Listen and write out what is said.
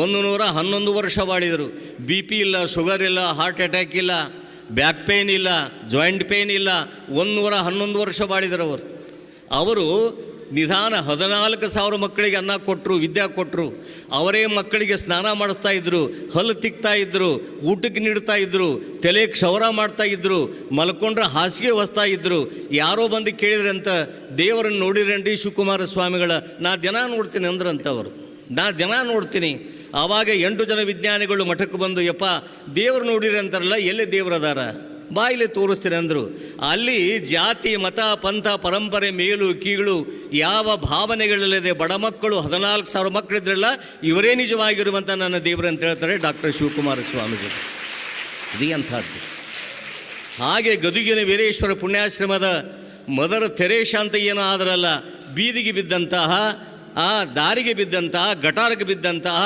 111 ವರ್ಷ ಬಾಳಿದರು. B P ಇಲ್ಲ, sugar ಇಲ್ಲ, ಹಾರ್ಟ್ ಅಟ್ಯಾಕ್ ಇಲ್ಲ, ಬ್ಯಾಕ್ ಪೇಯ್ನ್ ಇಲ್ಲ, ಜಾಯಿಂಟ್ ಪೇಯ್ನ್ ಇಲ್ಲ. 111 ವರ್ಷ ಬಾಳಿದರು ಅವರು ನಿಧಾನ 14,000 ಮಕ್ಕಳಿಗೆ ಅನ್ನ ಕೊಟ್ಟರು, ವಿದ್ಯೆ ಕೊಟ್ಟರು. ಅವರೇ ಮಕ್ಕಳಿಗೆ ಸ್ನಾನ ಮಾಡಿಸ್ತಾ ಇದ್ದರು, ಹಲ್ಲು ತಿಕ್ತಾ ಇದ್ದರು, ಊಟಕ್ಕೆ ನೀಡ್ತಾ ಇದ್ದರು, ತಲೆ ಕ್ಷೌರ ಮಾಡ್ತಾ ಇದ್ದರು, ಮಲ್ಕೊಂಡ್ರೆ ಹಾಸಿಗೆ ಹೊಸ್ತಾ ಇದ್ದರು. ಯಾರೋ ಬಂದು ಕೇಳಿದ್ರಂತ, ದೇವರನ್ನು ನೋಡಿರೇನ್ರಿ ಶಿವಕುಮಾರ ಸ್ವಾಮಿಗಳ? ನಾ ದಿನ ನೋಡ್ತೀನಿ ಅಂದ್ರಂತವರು. ನಾ ದಿನ ನೋಡ್ತೀನಿ. ಆವಾಗ 8 ಜನ ವಿಜ್ಞಾನಿಗಳು ಮಠಕ್ಕೆ ಬಂದು, ಯಪ್ಪ ದೇವರು ನೋಡಿರಿ ಅಂತಾರಲ್ಲ, ಎಲ್ಲಿ ದೇವರದಾರ ಬಾಯಿಲೆ ತೋರಿಸ್ತೀನಿ ಅಂದರು. ಅಲ್ಲಿ ಜಾತಿ, ಮತ, ಪಂಥ, ಪರಂಪರೆ, ಮೇಲು ಕೀಳು ಯಾವ ಭಾವನೆಗಳಿಲ್ಲದೆ ಬಡ ಮಕ್ಕಳು 14,000 ಮಕ್ಕಳಿದ್ರಲ್ಲ, ಇವರೇ ನಿಜವಾಗಿರುವಂಥ ನನ್ನ ದೇವರು ಅಂತ ಹೇಳ್ತಾರೆ ಡಾಕ್ಟರ್ ಶಿವಕುಮಾರ ಸ್ವಾಮೀಜಿ. ಇದು ಅಂಥದ್ದು. ಹಾಗೆ ಗದುಗಿನ ವೀರೇಶ್ವರ ಪುಣ್ಯಾಶ್ರಮದ ಮದರ್ ತೆರೇಶಾ ಅಂತ ಏನೋ ಆದರಲ್ಲ, ಬೀದಿಗೆ ಬಿದ್ದಂತಹ, ಆ ದಾರಿಗೆ ಬಿದ್ದಂತಹ, ಗಟಾರಿಗೆ ಬಿದ್ದಂತಹ